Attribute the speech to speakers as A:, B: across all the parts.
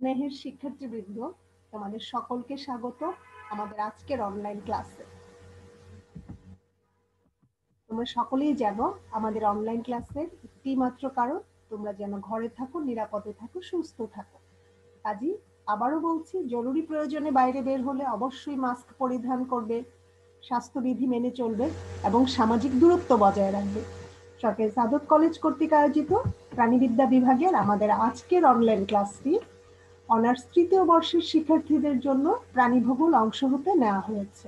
A: স্নেহের শিক্ষার্থীবৃন্দ, তোমাদের সকলকে স্বাগত আমাদের আজকের অনলাইন ক্লাসে। তোমরা সকলেই জানো আমাদের অনলাইন ক্লাসের একটি মাত্র কারণ তোমরা যেন ঘরে থাকো, নিরাপদে থাকো, সুস্থ থাকো। কাজী আবারও বলছি, জরুরি প্রয়োজনে বাইরে বের হলে অবশ্যই মাস্ক পরিধান করবে, স্বাস্থ্যবিধি মেনে চলবে এবং সামাজিক দূরত্ব বজায় রাখবে। সরকারি সাদত কলেজ কর্তৃক আয়োজিত প্রাণীবিদ্যা বিভাগের আমাদের আজকের অনলাইন ক্লাসটি অনার্স তৃতীয় বর্ষের শিক্ষার্থীদের জন্য প্রাণীভূগোল অংশ হতে নেওয়া হয়েছে।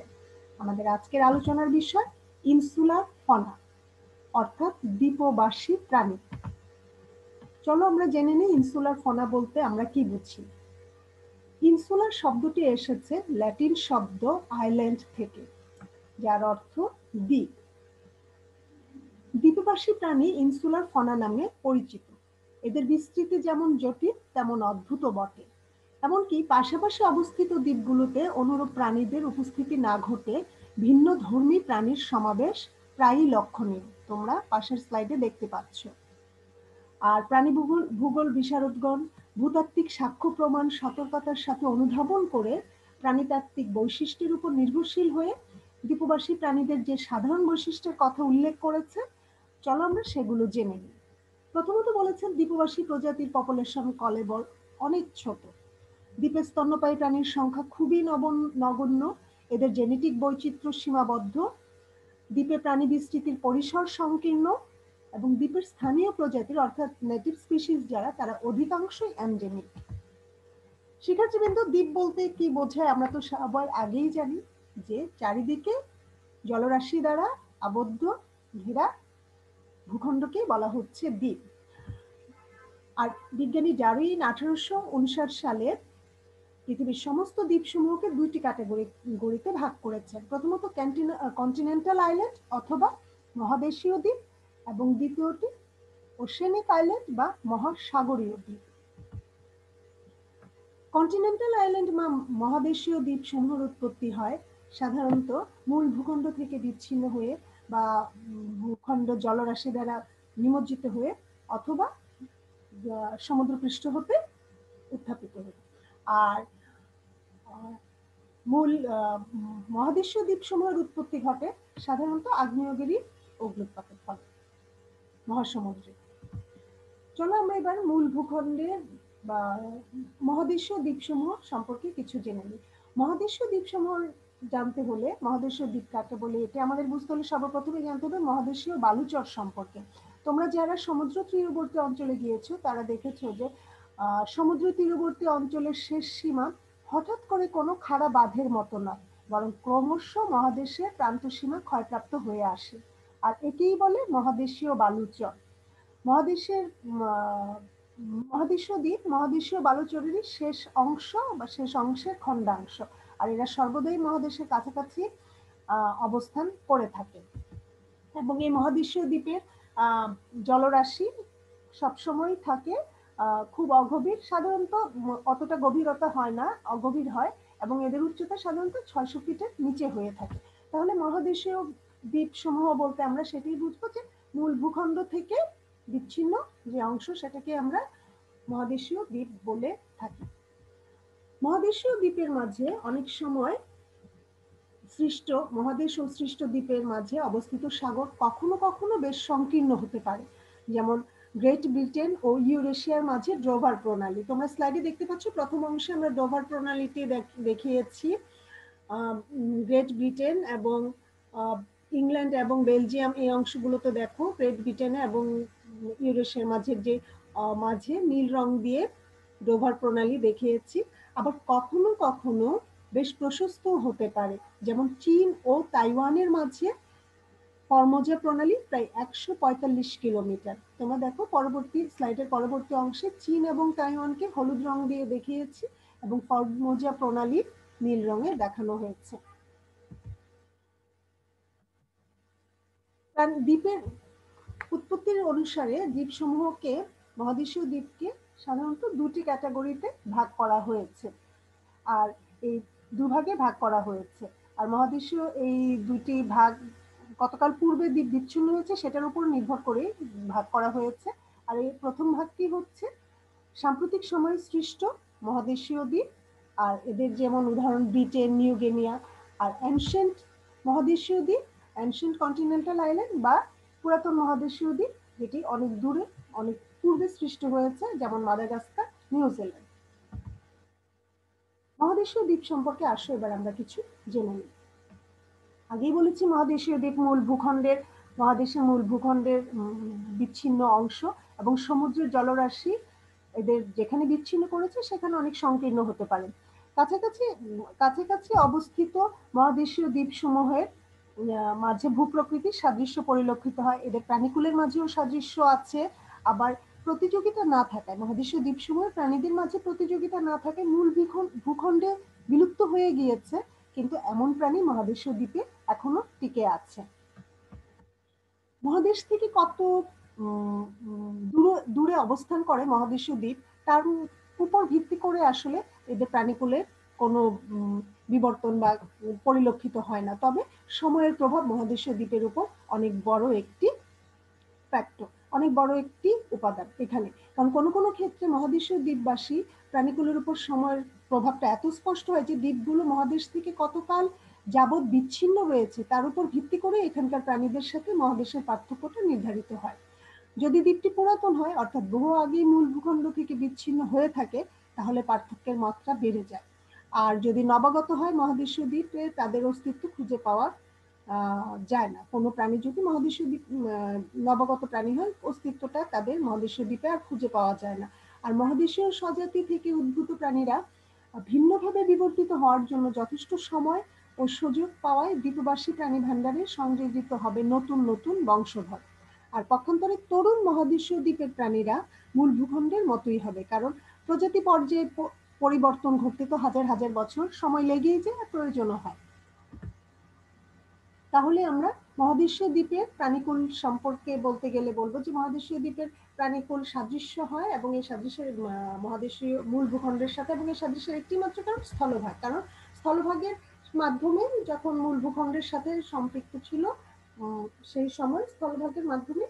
A: আমাদের আজকের আলোচনার বিষয় ইনসুলার ফনা, অর্থাৎ দ্বীপবাসী প্রাণী। চলো আমরা জেনে নিই ইনসুলার ফনা বলতে আমরা কি বুঝি। ইনসুলার শব্দটি এসেছে ল্যাটিন শব্দ আইল্যান্ড থেকে, যার অর্থ দ্বীপ। দ্বীপবাসী প্রাণী ইনসুলার ফনা নামে পরিচিত। এদের বিস্তৃতি যেমন জটিল তেমন অদ্ভুত বটে। এমনকি পাশাপাশি অবস্থিত দ্বীপগুলোতে অনুরূপ প্রাণীদের উপস্থিতি না ঘটে ভিন্ন ধর্মী প্রাণীর সমাবেশ প্রায়ই লক্ষণীয়। তোমরা পাশের স্লাইডে দেখতে পাচ্ছ। আর প্রাণী ভূগোল বিশারদগণ ভূতাত্ত্বিক সাক্ষ্য প্রমাণ সতর্কতার সাথে অনুধাবন করে প্রাণীতাত্ত্বিক বৈশিষ্ট্যের উপর নির্ভরশীল হয়ে দ্বীপবাসী প্রাণীদের যে সাধারণ বৈশিষ্ট্যের কথা উল্লেখ করেছে, চলো আমরা সেগুলো জেনে নিই। প্রথমত বলেছেন দ্বীপবাসী প্রজাতির পপুলেশন কলেবর অনেক ছোট। দ্বীপে স্তন্যপায়ী প্রাণীর সংখ্যা খুবই নগণ্য। এদের জেনেটিক বৈচিত্র্য সীমাবদ্ধ। দ্বীপে প্রাণী বিস্তৃতির পরিসর সংকীর্ণ এবং দ্বীপের স্থানীয় প্রজাতির অর্থাৎ নেটিভ স্পিসিস যারা, তারা অধিকাংশই এন্ডেমিক। শিক্ষার্থীবৃন্দ, দ্বীপ বলতে কি বোঝায় আমরা তো সবাই আগেই জানি যে চারিদিকে জলরাশি দ্বারা আবদ্ধ ঘেরা ভূখণ্ডকে বলা হচ্ছে দ্বীপ। আর বিজ্ঞানী ডারউইন 1859 সালে পৃথিবীর সমস্ত দ্বীপসমূহকে দুইটি ক্যাটাগরিতে ভাগ করেছেন। প্রথমত কন্টিনেন্টাল আইল্যান্ড অথবা মহাদেশীয় দ্বীপ, এবং দ্বিতীয়টি ওশেনিক আইল্যান্ড বা মহাসাগরীয় দ্বীপ। কন্টিনেন্টাল আইল্যান্ড বা মহাদেশীয় দ্বীপ সমূহের উৎপত্তি হয় সাধারণত মূল ভূখণ্ড থেকে বিচ্ছিন্ন হয়ে বা ভূখণ্ড জলরাশি দ্বারা নিমজ্জিত হয়ে অথবা সমুদ্রপৃষ্ঠ হতে উত্থাপিত হয়ে। আর মূল মহাদেশীয় দ্বীপসমূহের উৎপত্তি ঘটে সাধারণত আগ্নেয়গিরি অগ্নুৎপাতের ফলে মহাসমুদ্রে। চলো আমরা এবার মূল ভূখণ্ডের বা মহাদেশীয় দ্বীপসমূহ সম্পর্কে কিছু জেনে নিই। মহাদেশীয় দ্বীপসমূহ জানতে হলে, মহাদেশীয় দ্বীপ কাকে বলে এটা আমাদের বুঝতে হলে সর্বপ্রথমে জানতে হবে মহাদেশীয় বালুচর সম্পর্কে। তোমরা যারা সমুদ্র তীরবর্তী অঞ্চলে গিয়েছো তারা দেখেছো যে সমুদ্র তীরবর্তী অঞ্চলের শেষ সীমা হঠাৎ করে কোনো খাড়া বাঁধের মতো নয়, বরং ক্রমশ মহাদেশের প্রান্তসীমা ক্ষয়প্রাপ্ত হয়ে আসে। আর একেই বলে মহাদেশীয় বালুচর। মহাদেশীয় দ্বীপ মহাদেশীয় বালুচরেরই শেষ অংশ বা শেষ অংশের খণ্ডাংশ। আর এরা সর্বদাই মহাদেশের কাছাকাছি অবস্থান করে থাকে। এবং এই মহাদেশীয় দ্বীপের জলরাশি সবসময় থাকে খুব অগভীর, সাধারণত অতটা গভীরতা হয় না, অগভীর হয়, এবং এদের উচ্চতা সাধারণত 600 ফিটের নিচে হয়ে থাকে। তাহলে মহাদেশীয় দ্বীপ সমূহ বলতে আমরা সেটাই বুঝবো যে মূল ভূখণ্ড থেকে বিচ্ছিন্ন যে অংশ, সেটাকে আমরা মহাদেশীয় দ্বীপ বলে থাকি। মহাদেশীয় দ্বীপের মাঝে অনেক সময় সৃষ্ট মহাদেশ ও সৃষ্ট দ্বীপের মাঝে অবস্থিত সাগর কখনো কখনো বেশ সংকীর্ণ হতে পারে, যেমন গ্রেট ব্রিটেন ও ইউরেশিয়ার মাঝে ডোভার প্রণালী। তোমরা স্লাইডে দেখতে পাচ্ছ, প্রথম অংশে আমরা ডোভার প্রণালীটি দেখিয়েছি। গ্রেট ব্রিটেন এবং ইংল্যান্ড এবং বেলজিয়াম এই অংশগুলোতে দেখো গ্রেট ব্রিটেন এবং ইউরেশিয়ার মাঝে নীল রং দিয়ে ডোভার প্রণালী দেখিয়েছি। আবার কখনো কখনো বেশ প্রশস্ত হতে পারে, যেমন চীন ও তাইওয়ানের মাঝে ফর্মোজা প্রণালী প্রায় 145 কিলোমিটার। তোমরা দেখো পরবর্তী স্লাইডের পরবর্তী অংশে চীন এবং তাইওয়ানকে হলুদ রং দিয়ে দেখিয়েছি এবং ফর্মোজা প্রণালী নীল রঙে দেখানো হয়েছে। দ্বীপের উৎপত্তির অনুসারে দ্বীপসমূহকে, মহাদেশীয় দ্বীপকে সাধারণত দুটি ক্যাটাগরিতে ভাগ করা হয়েছে। আর এই দুভাগে ভাগ করা হয়েছে। আর মহাদেশীয় এই দুটি ভাগ কতকাল পূর্বে দ্বীপ বিচ্ছিন্ন হয়েছে সেটার উপর নির্ভর করে ভাগ করা হয়েছে। আর এই প্রথম ভাগটি হচ্ছে সাম্প্রতিক সময়ে সৃষ্ট মহাদেশীয় দ্বীপ, আর এদের যেমন উদাহরণ ব্রিটেন, নিউ গিনিয়া। আর অ্যানশিয়েন্ট মহাদেশীয় দ্বীপ, অ্যানশিয়েন্ট কন্টিনেন্টাল আইল্যান্ড বা পুরাতন মহাদেশীয় দ্বীপ, যেটি অনেক দূরে অনেক পূর্বে সৃষ্টি হয়েছে, যেমন মাদাগাস্কার, নিউজিল্যান্ড। মহাদেশীয় দ্বীপ সম্পর্কে আসো এবার আমরা কিছু জেনে নিই। আগেই বলেছি মহাদেশীয় দ্বীপ মহাদেশের মূল ভূখণ্ডের বিচ্ছিন্ন অংশ এবং সমুদ্রের জলরাশি এদের যেখানে বিচ্ছিন্ন করেছে সেখানে অনেক সংকীর্ণ হতে পারে। কাছাকাছি কাছাকাছি অবস্থিত মহাদেশীয় দ্বীপসমূহের মাঝে ভূপ্রকৃতির সাদৃশ্য পরিলক্ষিত হয়। এদের প্রাণীকুলের মাঝেও সাদৃশ্য আছে। আবার প্রতিযোগিতা না থাকায়, মহাদেশীয় দ্বীপসমূহের প্রাণীদের মাঝে প্রতিযোগিতা না থাকায় মূল ভূখণ্ডে বিলুপ্ত হয়ে গিয়েছে, কিন্তু এমন প্রাণী মহাদেশীয় দ্বীপে এখনো টিকে আছে। মহাদেশ থেকে কত দূরে অবস্থান করে মহাদেশীয় দ্বীপ, তার উপর ভিত্তি করে আসলে এদের প্রাণীকুলের কোনো বিবর্তন বা পরিলক্ষিত হয় না। তবে সময়ের প্রভাব মহাদেশীয় দ্বীপের উপর অনেক বড় একটি ফ্যাক্টর, অনেক বড় একটি উপাদান এখানে। কারণ কোনো কোনো ক্ষেত্রে মহাদেশীয় দ্বীপবাসী প্রাণীকুলের উপর সময়ের প্রভাবটা এত স্পষ্ট হয় যে দ্বীপগুলো মহাদেশ থেকে কতকাল যাবৎ বিচ্ছিন্ন রয়েছে তার উপর ভিত্তি করে এখানকার প্রাণীদের সাথে মহাদেশের পার্থক্যটা নির্ধারিত হয়। যদি দ্বীপটি পুরাতন হয়, অর্থাৎ বহু আগেই মূল ভূখণ্ড থেকে বিচ্ছিন্ন হয়ে থাকে, তাহলে পার্থক্যের মাত্রা বেড়ে যায়। আর যদি নবাগত হয় মহাদেশীয় দ্বীপে, তাদের অস্তিত্ব খুঁজে পাওয়া যায় না। কোনো প্রাণী যদি মহাদেশীয় দ্বীপ নবাগত প্রাণী হয়, অস্তিত্বটা তাদের মহাদেশীয় দ্বীপে আর খুঁজে পাওয়া যায় না। আর মহাদেশীয় স্বজাতি থেকে উদ্ভূত প্রাণীরা ভিন্নভাবে বিবর্তিত হওয়ার জন্য যথেষ্ট সময় ও সুযোগ পাওয়ায় দ্বীপবাসী প্রাণী ভান্ডারে সংযোজিত হবে নতুন নতুন বংশধর। আর পক্ষান্তরে তরুণ মহাদেশীয় দ্বীপের প্রাণীরা মূল ভূখণ্ডের মতোই হবে, কারণ প্রজাতি পর্যায়ে পরিবর্তন ঘটতে তো হাজার হাজার বছর সময় লেগেই যায়, প্রয়োজনও হয়। তাহলে আমরা মহাদেশীয় দ্বীপের প্রাণীকুল সম্পর্কে বলতে গেলে বলবো যে মহাদেশীয় দ্বীপের প্রাণীকুল সাদৃশ্য হয়, এবং এই সাদৃশ্যের মহাদেশীয় মূল ভূখণ্ডের সাথে, এবং এই সাদৃশ্যের একটি মাত্র কারণ স্থলভাগ। কারণ স্থলভাগের মাধ্যমে যখন মূল ভূখণ্ডের সাথে সম্পৃক্ত ছিল, সেই সময় স্থলভাগের মাধ্যমে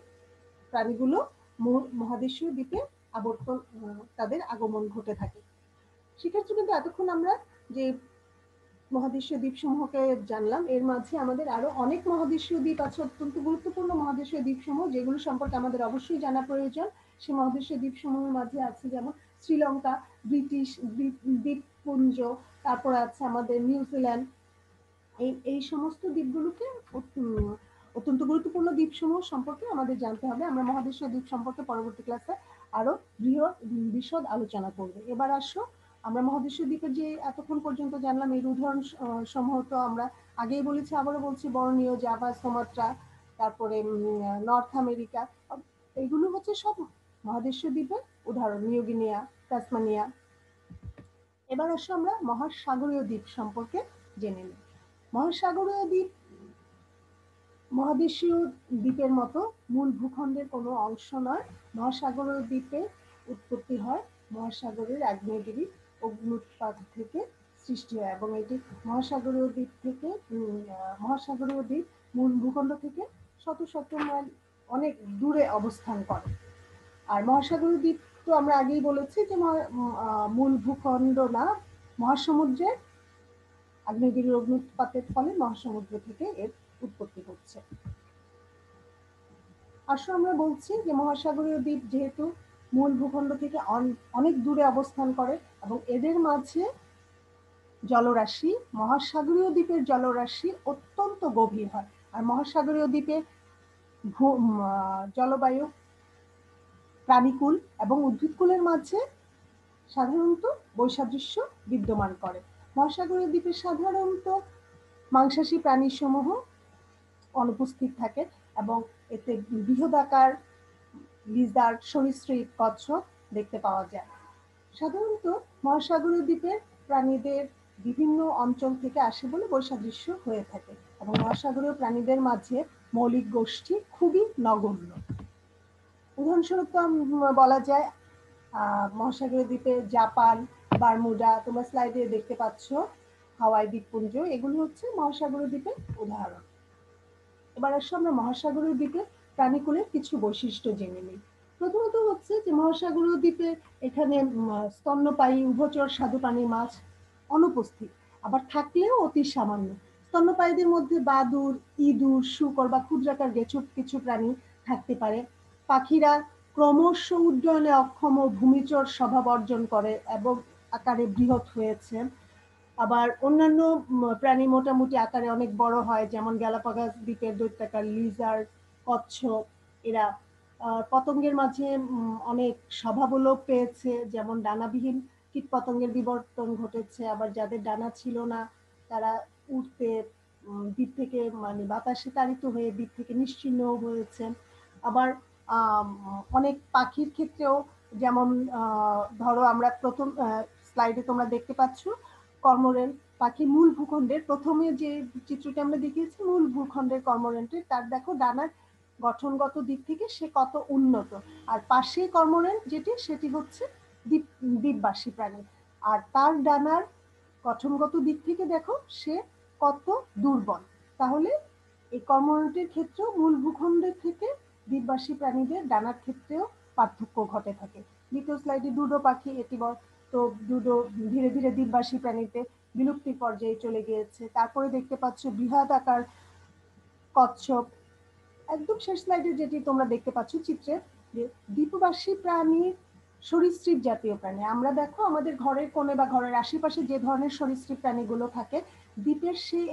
A: প্রাণীগুলো মহাদেশীয় দ্বীপে আবর্তন, তাদের আগমন ঘটে থাকে। সেক্ষেত্রে কিন্তু এতক্ষণ আমরা যে মহাদেশীয় দ্বীপসমূহকে জানলাম, এর মাঝে আমাদের আরো অনেক মহাদেশীয় দ্বীপ আছে, অত্যন্ত গুরুত্বপূর্ণ মহাদেশীয় দ্বীপসমূহ, যেগুলো সম্পর্কে আমাদের অবশ্যই জানা প্রয়োজন। সেই মহাদেশীয় দ্বীপসমূহের মাঝে আছে যেমন শ্রীলঙ্কা, ব্রিটিশ দ্বীপপুঞ্জ, তারপর আছে আমাদের নিউজিল্যান্ড। এই সমস্ত দ্বীপগুলোকে অত্যন্ত গুরুত্বপূর্ণ দ্বীপসমূহ সম্পর্কে আমাদের জানতে হবে। আমরা মহাদেশীয় দ্বীপ সম্পর্কে পরবর্তী ক্লাসে আরো বিশদ আলোচনা করব। এবার আসো আমরা মহাদেশীয় দ্বীপের যে এতক্ষণ পর্যন্ত জানলাম এর উদাহরণ সমূহ তো আমরা আগেই বলেছি, আবারও বলছি, বর্নিও, জাভা, সুমাত্রা, তারপরে নর্থ আমেরিকা, এগুলো হচ্ছে সব মহাদেশীয় দ্বীপের উদাহরণ, নিউ গিনিয়া, তাসমানিয়া। এবার আসো আমরা মহাসাগরীয় দ্বীপ সম্পর্কে জেনে নিই। মহাসাগরীয় দ্বীপ মহাদেশীয় দ্বীপের মতো মূল ভূখণ্ডের কোনো অংশ নয়। মহাসাগরীয় দ্বীপে উৎপত্তি হয় মহাসাগরের আগ্নেয়গিরি অগ্নুৎপাত থেকে সৃষ্টি হয়, এবং এটি মহাসাগরীয় দ্বীপ মূল ভূখণ্ড থেকে শত শত মাইল অনেক দূরে অবস্থান করে। আর মহাসাগরীয় দ্বীপ তো আমরা আগেই বলেছি যে মূল ভূখণ্ড না, মহাসমুদ্রের আগ্নেয়গিরির অগ্নুৎপাতের ফলে মহাসমুদ্র থেকে এর উৎপত্তি হচ্ছে। আসলে আমরা বলছি যে মহাসাগরীয় দ্বীপ যেহেতু মূল ভূখণ্ড থেকে অনেক দূরে অবস্থান করে, এবং এদের মাঝে জলরাশি, মহাসাগরীয় দ্বীপের জলরাশি অত্যন্ত গভীর হয়। আর মহাসাগরীয় দ্বীপের জলবায়ু প্রাণীকুল এবং উদ্ভিদকুলের মাঝে সাধারণত বৈসাদৃশ্য বিদ্যমান করে। মহাসাগরীয় দ্বীপে সাধারণত মাংসাশী প্রাণীসমূহ অনুপস্থিত থাকে, এবং এতে বৃহদাকার লিজার্ড, সরীসৃপ, কচ্ছপ দেখতে পাওয়া যায়। সাধারণত মহাসাগরীয় দ্বীপের প্রাণীদের বিভিন্ন অঞ্চল থেকে আসে বলে বৈসাদৃশ্য হয়ে থাকে, এবং মহাসাগরীয় প্রাণীদের মাঝে মৌলিক গোষ্ঠী খুবই নগণ্য। উদাহরণস্বরূপ বলা যায় মহাসাগরীয় দ্বীপে জাপান, বারমুডা, তোমরা স্লাইডে দেখতে পাচ্ছ, হাওয়াই দ্বীপপুঞ্জ, এগুলো হচ্ছে মহাসাগরীয় দ্বীপের উদাহরণ। এবার আসলে আমরা মহাসাগরীয় দ্বীপের প্রাণীকুলের কিছু বৈশিষ্ট্য জেনে নিই। প্রথমত হচ্ছে যে মহাসাগরীয় দ্বীপে এখানে স্তন্যপায়ী উভচর স্বাদুপানি মাছ অনুপস্থিত, আবার থাকলেও অতি সামান্য। স্তন্যপায়ীদের মধ্যে বাদুড়, ইঁদুর, শূকর বা ক্ষুদ্রাকার গেছুর কিছু প্রাণী থাকতে পারে। পাখিরা ক্রমশ উড্ডয়নে অক্ষম ও ভূমিচর স্বভাব অর্জন করে এবং আকারে বৃহৎ হয়েছে। আবার অন্যান্য প্রাণী মোটামুটি আকারে অনেক বড় হয়, যেমন গ্যালাপাগোস দ্বীপের দৈত্যাকার লিজার্ড, কচ্ছপ। এরা পতঙ্গের মাঝে অনেক স্বভাবলোপ পেয়েছে, যেমন ডানাবিহীন কীটপতঙ্গের বিবর্তন ঘটেছে। আবার যাদের ডানা ছিল না তারা উড়তে দ্বীপ থেকে মানে বাতাসে তাড়িত হয়ে দ্বীপ থেকে নিশ্চিহ্ন হয়েছে। আবার অনেক পাখির ক্ষেত্রেও, যেমন ধরো আমরা প্রথম স্লাইডে তোমরা দেখতে পাচ্ছ কর্মোরেন্ট পাখি মূল ভূখণ্ডের, প্রথমে যে চিত্রটি আমরা দেখিয়েছি মূল ভূখণ্ডের কর্মোরেন্টের, তার দেখো ডানার গঠনগত দিক থেকে সে কত উন্নত। আর পাশে কর্মোরেন্ট যেটি, সেটি হচ্ছে দ্বীপবাসী প্রাণী, আর তার ডানার গঠনগত দিক থেকে দেখো সে কত দুর্বল। তাহলে এই কর্মোরেন্টের ক্ষেত্রেও মূল ভূখণ্ডের থেকে দ্বীপবাসী প্রাণীদের ডানার ক্ষেত্রেও পার্থক্য ঘটে থাকে। দ্বিতীয় স্লাইডে ডুডো পাখি, এটি তো ডুডো ধীরে ধীরে দ্বীপবাসী প্রাণীতে বিলুপ্তির পর্যায়ে চলে গিয়েছে। তারপরে দেখতে পাচ্ছ বৃহৎ আকার কচ্ছপ। একদম শেষ স্লাইডে যেটি তোমরা দেখতে পাচ্ছ চিত্রে, যে দ্বীপবাসী প্রাণী সরীসৃপ জাতীয় প্রাণী। আমরা দেখো আমাদের ঘরের কোণে বা ঘরের আশেপাশে যে ধরনের সরীসৃপ প্রাণীগুলো থাকে, দ্বীপের সেই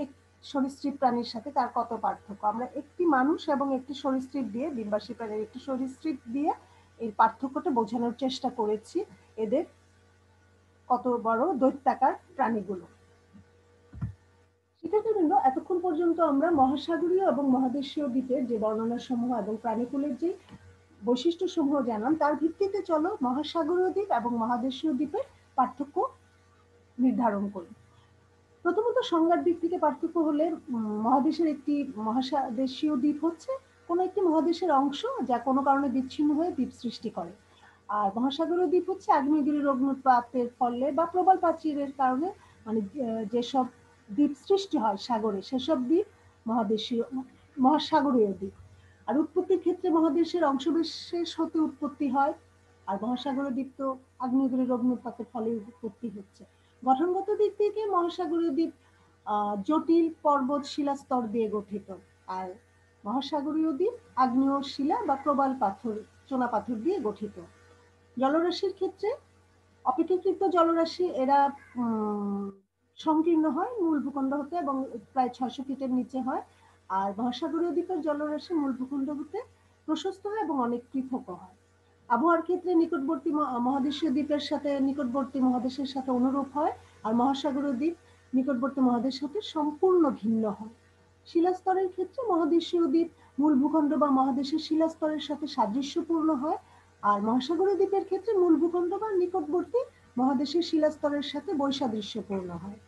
A: সরীসৃপ প্রাণীর সাথে তার কত পার্থক্য। আমরা একটি মানুষ এবং একটি সরীসৃপ দিয়ে, দ্বীপবাসী প্রাণীর একটি সরীসৃপ দিয়ে এই পার্থক্যটা বোঝানোর চেষ্টা করেছি, এদের কত বড় দৈত্যাকার প্রাণীগুলো। শিক্ষার্থীবৃন্দ, এতক্ষণ পর্যন্ত আমরা মহাসাগরীয় এবং মহাদেশীয় দ্বীপের যে বর্ণনা সমূহ এবং প্রাণীকুলের যে বৈশিষ্ট্য সমূহ জানলাম, তার ভিত্তিতে চলো মহাসাগরীয় দ্বীপ এবং মহাদেশীয় দ্বীপের পার্থক্য নির্ধারণ করি। প্রথমত সংজ্ঞার দিক থেকে পার্থক্য হলে, মহাদেশের একটি মহাদেশীয় দ্বীপ হচ্ছে কোনো একটি মহাদেশের অংশ যা কোনো কারণে বিচ্ছিন্ন হয়ে দ্বীপ সৃষ্টি করে। আর মহাসাগরীয় দ্বীপ হচ্ছে আগ্নেয়গিরির অগ্নুৎপাতের ফলে বা প্রবাল প্রাচীরের কারণে মানে যেসব দ্বীপ সৃষ্টি হয় সাগরে, সেসব দ্বীপ মহাসাগরীয় দ্বীপ। আর উৎপত্তির ক্ষেত্রে মহাদেশের অংশবিশেষ হতে উৎপত্তি হয়, আর মহাসাগরীয় দ্বীপ তো আগ্নেয়গিরির অগ্নুৎপাতের ফলে উৎপত্তি হচ্ছে। গঠনগত দিক থেকে মহাসাগরীয় দ্বীপ জটিল পর্বত শিলাস্তর দিয়ে গঠিত, আর মহাসাগরীয় দ্বীপ আগ্নেয় শিলা বা প্রবাল পাথর, চুনা পাথর দিয়ে গঠিত। জলরাশির ক্ষেত্রে অপেক্ষাকৃত জলরাশি এরা সংকীর্ণ হয় মূল ভূখণ্ড হতে এবং প্রায় 600 ফিটের নিচে হয়। আর মহাসাগরীয় দ্বীপের জলরাশি মূল ভূখণ্ড হতে প্রশস্ত হয় এবং অনেক পৃথক হয়। আবহাওয়ার ক্ষেত্রে নিকটবর্তী মহাদেশীয় দ্বীপের সাথে নিকটবর্তী মহাদেশের সাথে অনুরূপ হয়, আর মহাসাগরীয় দ্বীপ নিকটবর্তী মহাদেশ হতে সম্পূর্ণ ভিন্ন হয়। শিলাস্তরের ক্ষেত্রে মহাদেশীয় দ্বীপ মূল ভূখণ্ড বা মহাদেশের শিলাস্তরের সাথে সাদৃশ্যপূর্ণ হয়, আর মহাসাগরীয় দ্বীপের ক্ষেত্রে মূল ভূখণ্ড বা নিকটবর্তী মহাদেশের শিলাস্তরের সাথে বৈসাদৃশ্যপূর্ণ হয়।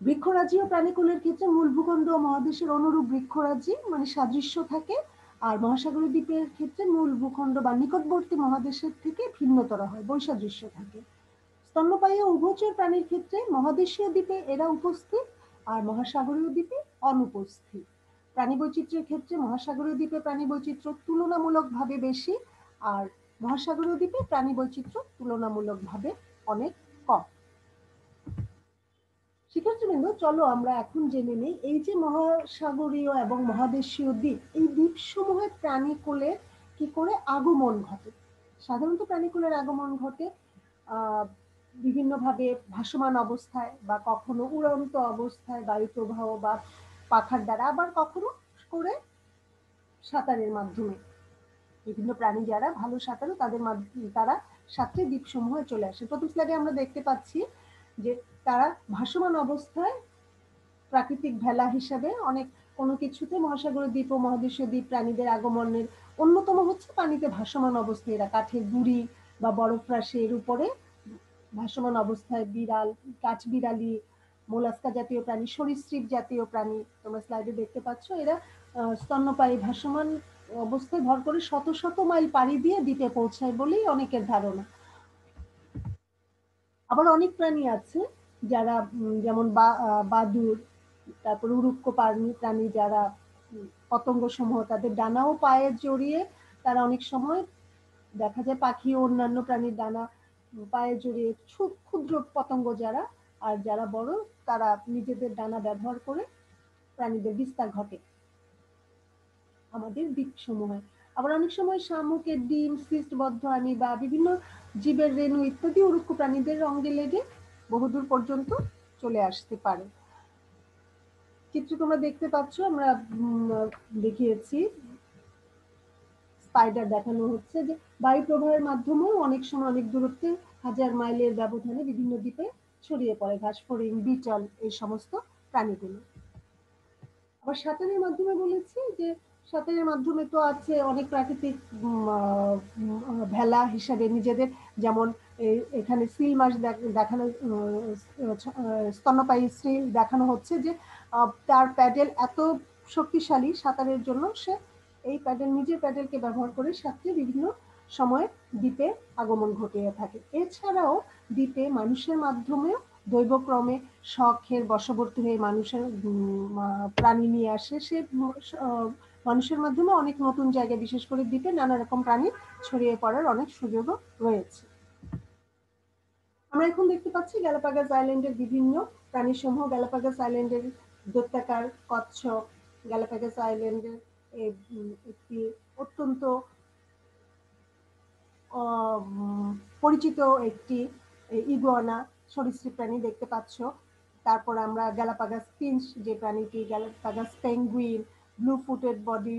A: বৃক্ষরাজি ও প্রাণীকুলের ক্ষেত্রে মূল ভূখণ্ড ও মহাদেশের অনুরূপ বৃক্ষরাজি মানে সাদৃশ্য থাকে, আর মহাসাগরীয় দ্বীপের ক্ষেত্রে মূল ভূখণ্ড বা নিকটবর্তী মহাদেশের থেকে ভিন্নতর হয়, বৈসাদৃশ্য থাকে। স্তন্যপায়ী ও উভচর প্রাণীর ক্ষেত্রে মহাদেশীয় দ্বীপে এরা উপস্থিত, আর মহাসাগরীয় দ্বীপে অনুপস্থিত। প্রাণী বৈচিত্র্যের ক্ষেত্রে মহাসাগরীয় দ্বীপে প্রাণী বৈচিত্র্য তুলনামূলকভাবে বেশি, আর মহাসাগরীয় দ্বীপে প্রাণী বৈচিত্র্য তুলনামূলকভাবে অনেক কম। শিক্ষার্থীবৃন্দ, চলো আমরা এখন জেনে নিই এই যে মহাসাগরীয় এবং মহাদেশীয় দ্বীপ, এই দ্বীপসমূহের প্রাণীকুলের কি করে আগমন ঘটে। সাধারণত প্রাণীকুলের আগমন ঘটে বিভিন্নভাবে ভাসমান অবস্থায়, বা কখনো উড়ন্ত অবস্থায় বায়ু প্রবাহ বা পাখার দ্বারা, আবার কখনো করে সাঁতারের মাধ্যমে। বিভিন্ন প্রাণী যারা ভালো সাঁতারু তারা সাঁতরে দ্বীপসমূহে চলে আসে। প্রথম স্লাইডে আমরা দেখতে পাচ্ছি যে তারা ভাসমান অবস্থায় প্রাকৃতিক ভেলা হিসাবে অনেক কোনো কিছুতে মহাসাগরীয় দ্বীপ ও মহাদেশীয় দ্বীপ প্রাণীদের আগমনের অন্যতম হচ্ছে পানিতে ভাসমান অবস্থায় এরা কাঠের গুঁড়ি বা বরফ রাশির উপরে ভাসমান অবস্থায় বিড়াল, কাঠবিড়ালি, মোলাস্কা জাতীয় প্রাণী, সরীসৃপ জাতীয় প্রাণী তোমরা স্লাইডে দেখতে পাচ্ছ, এরা স্তন্যপায়ী ভাসমান অবস্থায় ভর করে শত শত মাইল পাড়ি দিয়ে দ্বীপে পৌঁছায় বলেই অনেকের ধারণা। আবার অনেক প্রাণী আছে যারা যেমন বাদুড়, তারপর উড়ুক্ক প্রাণী যারা পতঙ্গ সমূহ তাদের ডানা ও পায়ে জড়িয়ে তারা অনেক সময় দেখা যায় পাখি ও অন্যান্য প্রাণীর ডানা পায়ে জড়িয়ে ক্ষুদ্র পতঙ্গ যারা, আর যারা বড় তারা নিজেদের ডানা ব্যবহার করে প্রাণীদের বিস্তার ঘটে আমাদের দ্বীপসমূহে। আবার অনেক সময় শামুকের ডিম, সিস্টবদ্ধ আনি বা বিভিন্ন জীবের রেণু ইত্যাদি উরুক্ষ প্রাণীদের অঙ্গে লেগে বহুদূর পর্যন্ত চলে আসতে পারে। চিত্র তোমরা দেখতে পাচ্ছ, আমরা দেখিয়েছি স্পাইডার দেখানো হচ্ছে যে বায়ু প্রবাহের মাধ্যমেও অনেক সময় অনেক দূরত্বে হাজার মাইলের ব্যবধানে বিভিন্ন দ্বীপে ছড়িয়ে পড়ে ঘাসফড়িং, বিটল এই সমস্ত প্রাণীগুলো। আবার সাঁতারের মাধ্যমে বলেছি যে সাঁতারের মাধ্যমে তো আছে অনেক প্রাকৃতিক ভেলা হিসাবে নিজেদের, যেমন এখানে সিল মাছ দেখানো, স্তন্যপায়ী সিল দেখানো হচ্ছে যে তার প্যাডেল এত শক্তিশালী সাঁতারের জন্য, সে এই প্যাডেল, নিজের প্যাডেলকে ব্যবহার করে সাঁতরে বিভিন্ন সময় দ্বীপে আগমন ঘটিয়ে থাকে। এছাড়াও দ্বীপে মানুষের মাধ্যমেও দৈবক্রমে শখের বশবর্তী হয়ে মানুষের প্রাণী নিয়ে আসে, সে মানুষের মাধ্যমে অনেক নতুন জায়গায়, বিশেষ করে দ্বীপে নানা রকম প্রাণী ছড়িয়ে পড়ার অনেক সুযোগও রয়েছে। আমরা এখন দেখতে পাচ্ছি গ্যালাপাগোস আইল্যান্ডের বিভিন্ন প্রাণী সমূহ। গ্যালাপাগোস আইল্যান্ডের দৈত্যাকার কচ্ছপ, গ্যালাপাগোস আইল্যান্ডের একটি অত্যন্ত পরিচিত একটি ইগুয়ানা সরীসৃপ প্রাণী দেখতে পাচ্ছ। তারপর আমরা গ্যালাপাগোস ফিঞ্চ যে প্রাণীটি, Galapagos penguin, blue footed booby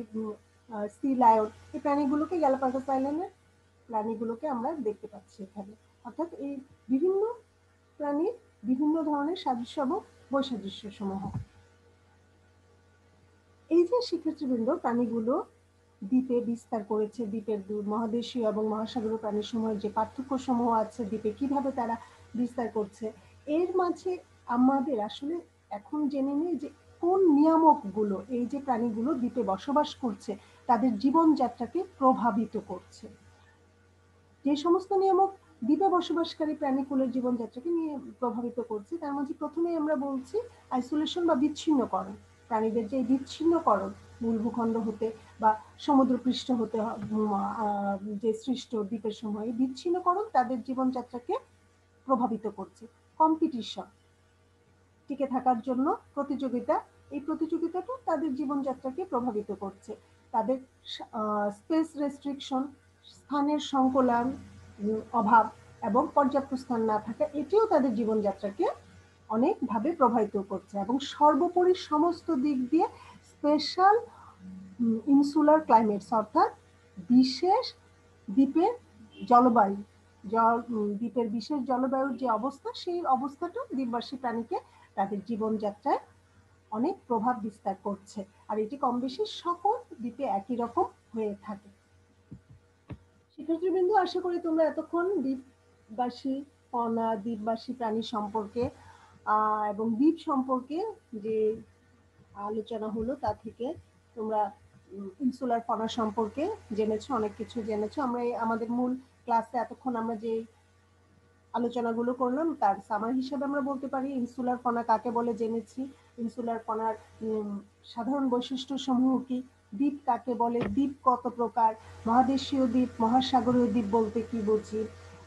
A: sea lion, এই প্রাণীগুলোকে গ্যালাপাগোস আইল্যান্ডের প্রাণীগুলোকে আমরা দেখতে পাচ্ছি এখানে। অর্থাৎ এই বিভিন্ন প্রাণীর বিভিন্ন ধরনের সাদৃশ্য এবং বৈসাদৃশ্য সমূহ। এই যে শিক্ষার্থীবৃন্দ প্রাণীগুলো দ্বীপে বিস্তার করেছে, দ্বীপের মহাদেশীয় এবং মহাসাগরীয় প্রাণীর সমূহের যে পার্থক্য সমূহ আছে, দ্বীপে কিভাবে তারা বিস্তার করছে, এর মাঝে আমাদের আসলে এখন জেনে নেই যে কোন নিয়ামকগুলো এই যে প্রাণীগুলো দ্বীপে বসবাস করছে তাদের জীবনযাত্রাকে প্রভাবিত করছে। যে সমস্ত নিয়ামক দ্বীপে বসবাসকারী প্রাণীকুলের জীবনযাত্রাকে নিয়ে প্রভাবিত করছে, তার মাঝে প্রথমেই আমরা বলছি আইসোলেশন বা বিচ্ছিন্নকরণ। প্রাণীদের যে বিচ্ছিন্নকরণ মূল ভূখণ্ড হতে বা সমুদ্রপৃষ্ঠ হতে যে সৃষ্ট দ্বীপের সময় বিচ্ছিন্নকরণ তাদের জীবনযাত্রাকে প্রভাবিত করছে। কম্পিটিশন, টিকে থাকার জন্য প্রতিযোগিতা, এই প্রতিযোগিতাটা তাদের জীবনযাত্রাকে প্রভাবিত করছে। তাদের স্পেস রেস্ট্রিকশন, স্থানের সংকলন অভাব এবং পর্যাপ্ত স্থান না থাকা, এটিও তাদের জীবনযাত্রাকে অনেকভাবে প্রভাবিত করছে। এবং সর্বোপরি সমস্ত দিক দিয়ে স্পেশাল ইনসুলার ক্লাইমেটস, অর্থাৎ বিশেষ দ্বীপের জলবায়ু, দ্বীপের বিশেষ জলবায়ুর যে অবস্থা, সেই অবস্থাটা দ্বীপবাসী প্রাণীকে তাদের জীবনযাত্রায় অনেক প্রভাব বিস্তার করছে। আর এটি কম বেশি সকল দ্বীপে একই রকম হয়ে থাকে। শিক্ষার্থীবৃন্দ, আশা করি তোমরা এতক্ষণ দ্বীপবাসী ফনা, দ্বীপবাসী প্রাণী সম্পর্কে এবং দ্বীপ সম্পর্কে যে আলোচনা হলো তা থেকে তোমরা ইনসুলার ফনা সম্পর্কে জেনেছো, অনেক কিছু জেনেছো। আমরা আমাদের মূল ক্লাসে এতক্ষণ আমরা যে আলোচনাগুলো করলাম তার সামার হিসেবে আমরা বলতে পারি ইনসুলার ফনা কাকে বলে জেনেছি, ইনসুলার ফনার সাধারণ বৈশিষ্ট্য সমূহ কি, দ্বীপ কাকে বলে, দ্বীপ কত প্রকার, মহাদেশীয় দ্বীপ, মহাসাগরীয় দ্বীপ বলতে কি বুঝি,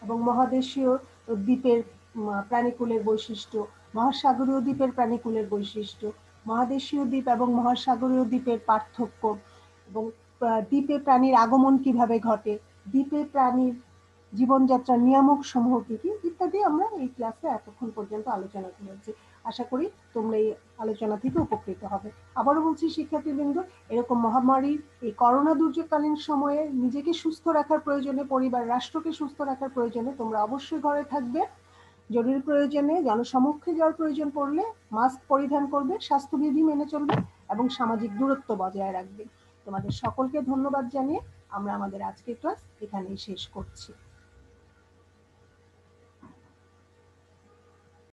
A: এবং মহাদেশীয় দ্বীপের প্রাণীকুলের বৈশিষ্ট্য, মহাসাগরীয় দ্বীপের প্রাণীকুলের বৈশিষ্ট্য, মহাদেশীয় দ্বীপ এবং মহাসাগরীয় দ্বীপের পার্থক্য, এবং দ্বীপে প্রাণীর আগমন কিভাবে ঘটে, দ্বীপে প্রাণীর জীবনযাত্রার নিয়ামক সমূহ কি কি ইত্যাদি আমরা এই ক্লাসে এতক্ষণ পর্যন্ত আলোচনা করেছি। আশা করি তোমরা এই আলোচনা থেকে উপকৃত হবে। আবারও বলছি শিক্ষার্থীবৃন্দ, এরকম মহামারী, এই করোনা দুর্যোগকালীন সময়ে নিজেকে সুস্থ রাখার প্রয়োজনে, পরিবার রাষ্ট্রকে সুস্থ রাখার প্রয়োজনে তোমরা অবশ্যই ঘরে থাকবে। জরুরি প্রয়োজনে জনসমক্ষে যাওয়ার প্রয়োজন পড়লে মাস্ক পরিধান করবে, স্বাস্থ্যবিধি মেনে চলবে এবং সামাজিক দূরত্ব বজায় রাখবে। তোমাদের সকলকে ধন্যবাদ জানিয়ে আমরা আমাদের আজকের ক্লাস এখানেই শেষ করছি।